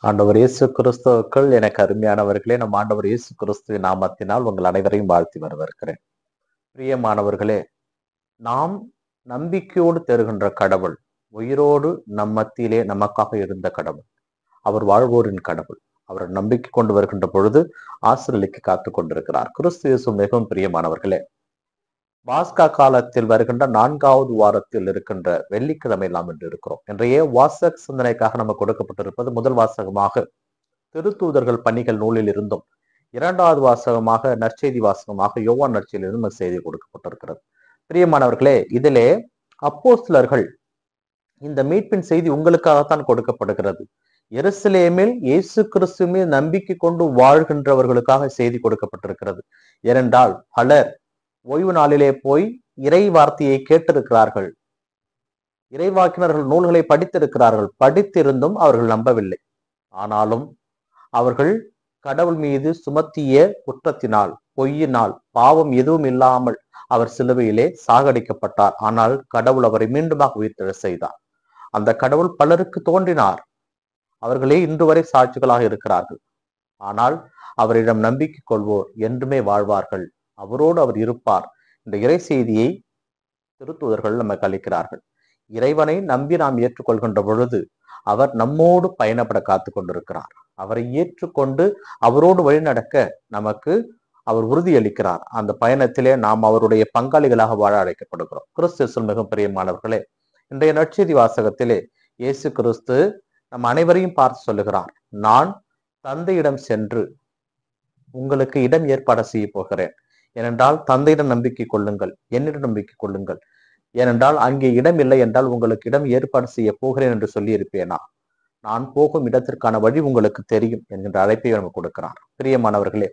ஆண்டவர் இயேசு கிறிஸ்துவுக்குள் எனக்கு அருமையானவர்களே, நம் ஆண்டவர் இயேசு கிறிஸ்துவின் நாமத்தினால் உங்கள் அனைவரையும் வாழ்த்தி வரவேற்கிறேன். பிரியமானவர்களே, நாம் நம்பிக்கையோடு தேறுகின்ற கடவுள் உயிரோடு நம் மத்தியிலே நமக்காக இருந்த கடவுள். அவர் வாழ்வோரின் கடவுள். அவர் நம்பிக்கை கொண்டு வருகின்ற பொழுது ஆசீர்வதிக்க காத்துக் கொண்டிருக்கிறார். கிறிஸ்து இயேசு மிகவும் பிரியமானவர்களே, பாஸ்கா காலத்தில் வருகின்ற 4வது வாரத்தில் இருக்கின்ற வெள்ளிக்கிழமை நாம் என்று இருக்கிறோம். இன்றைய வாசக சிந்தனைக்காக நமக்கு கொடுக்கப்பட்டிருப்பது முதல் வாசகமாக திருத்தூதர்கள் பணிகள் நூலில் இருந்தும், 2வது வாசகமாக நற்செய்தி வாசகமாக யோவான் நற்செய்தியிலிருந்து செய்தி கொடுக்கப்பட்டிருக்கிறது. பிரியமானவர்களே, இதிலே அப்போஸ்தலர்கள் இந்த மீட்பின் செய்தி உங்களுக்காகத்தான் கொடுக்கப்படுகிறது. எருசலேமில் இயேசு கிறிஸ்துவின் நம்பிக்கை கொண்டு வாழ்கின்றவர்களுக்காக செய்தி கொடுக்கப்பட்டிருக்கிறது. ஏனென்றால் பலர் ஓய்வு நாளிலே போய் இறை வார்த்தையை கேட்டிருக்கிறார்கள், இறைவாக்கினர்கள் நூல்களை படித்திருக்கிறார்கள். படித்திருந்தும் அவர்கள் நம்பவில்லை. ஆனாலும் அவர்கள் கடவுள் மீது சுமத்திய குற்றத்தினால், பொய்யினால், பாவம் எதுவும் இல்லாமல் அவர் சிலுவையிலே சாகடிக்கப்பட்டார். ஆனால் கடவுள் அவரை மீண்டுமாக உயிர்த்தெழ செய்தார். அந்த கடவுள் பலருக்கு தோன்றினார். அவர்களே இன்று வரை சாட்சிகளாக இருக்கிறார்கள். ஆனால் அவரிடம் நம்பிக்கை கொள்வோர் என்றுமே வாழ்வார்கள். அவரோடு அவர் இருப்பார். இந்த இறை செய்தியை திருத்தூதர்கள் நமக்கு அளிக்கிறார்கள். இறைவனை நம்பி நாம் ஏற்றுக்கொள்கின்ற பொழுது அவர் நம்மோடு பயணப்பட காத்து கொண்டிருக்கிறார். அவரை ஏற்றுக்கொண்டு அவரோடு வழிநடக்க நமக்கு அவர் உறுதியளிக்கிறார். அந்த பயணத்திலே நாம் அவருடைய பங்காளிகளாக வாழ அழைக்கப்படுகிறோம். கிறிஸ்து மிகவும் பிரியமானவர்களே, இன்றைய நற்செய்தி வாசகத்திலே இயேசு கிறிஸ்து நம் அனைவரையும் பார்த்து சொல்லுகிறார், நான் தந்தையிடம் சென்று உங்களுக்கு இடம் ஏற்பாடு செய்ய போகிறேன். ஏனென்றால் தந்தையிடம் நம்பிக்கை கொள்ளுங்கள், என்னிடம் நம்பிக்கை கொள்ளுங்கள். ஏனென்றால் அங்கே இடம் இல்லை என்றால் உங்களுக்கு இடம் ஏற்பாடு செய்ய போகிறேன் என்று சொல்லி இருப்பேனா? நான் போகும் இடத்திற்கான வழி உங்களுக்கு தெரியும் என்கின்ற அழைப்பை நமக்கு கொடுக்கிறார். பிரியமானவர்களே,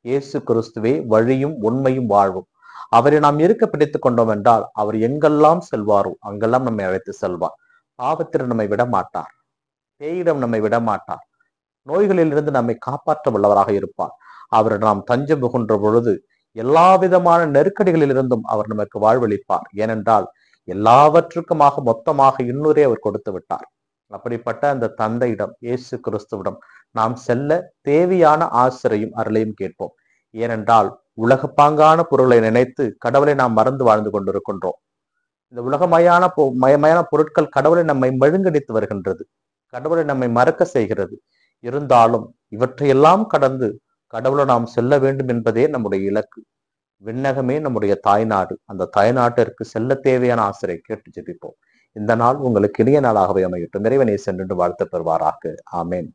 இயேசு கிறிஸ்துவே வழியும் உண்மையும் வாழ்வும். அவரை நாம் இருக்க பிடித்துக் கொண்டோம் என்றால் அவர் எங்கெல்லாம் செல்வாரோ அங்கெல்லாம் நம்மை அழைத்து செல்வார். பாவத்திடம் நம்மை விட மாட்டார், பேயிடம் நம்மை விட மாட்டார், நோய்களில் இருந்து நம்மை காப்பாற்ற வல்லவராக இருப்பார். அவர் நாம் தஞ்சம் புகின்ற பொழுது எல்லா விதமான நெருக்கடிகளில் இருந்தும் அவர் நமக்கு வாழ்வளிப்பார். ஏனென்றால் எல்லாவற்றுக்குமாக மொத்தமாக இன்னொரே அவர் கொடுத்து விட்டார். அப்படிப்பட்ட அந்த தந்தையிடம், இயேசு கிறிஸ்துவிடம் நாம் செல்ல தேவையான ஆசிரையும் அருளையும் கேட்போம். ஏனென்றால் உலக பாங்கான பொருளை நினைத்து கடவுளை நாம் மறந்து வாழ்ந்து கொண்டிருக்கின்றோம். இந்த மயமான பொருட்கள் கடவுளை நம்மை மழுங்கடித்து வருகின்றது, கடவுளை நம்மை மறக்க செய்கிறது. இருந்தாலும் இவற்றையெல்லாம் கடந்து கடவுளை நாம் செல்ல வேண்டும் என்பதே நம்முடைய இலக்கு. விண்ணகமே நம்முடைய தாய்நாடு. அந்த தாய்நாட்டிற்கு செல்ல தேவையான ஆசிரியை கேட்டு ஜெபிப்போம். இந்த நாள் உங்களுக்கு இனிய நாளாகவே அமையட்டும். இறைவனை சென்று வாழ்த்து பெறுவாராக. ஆமேன்.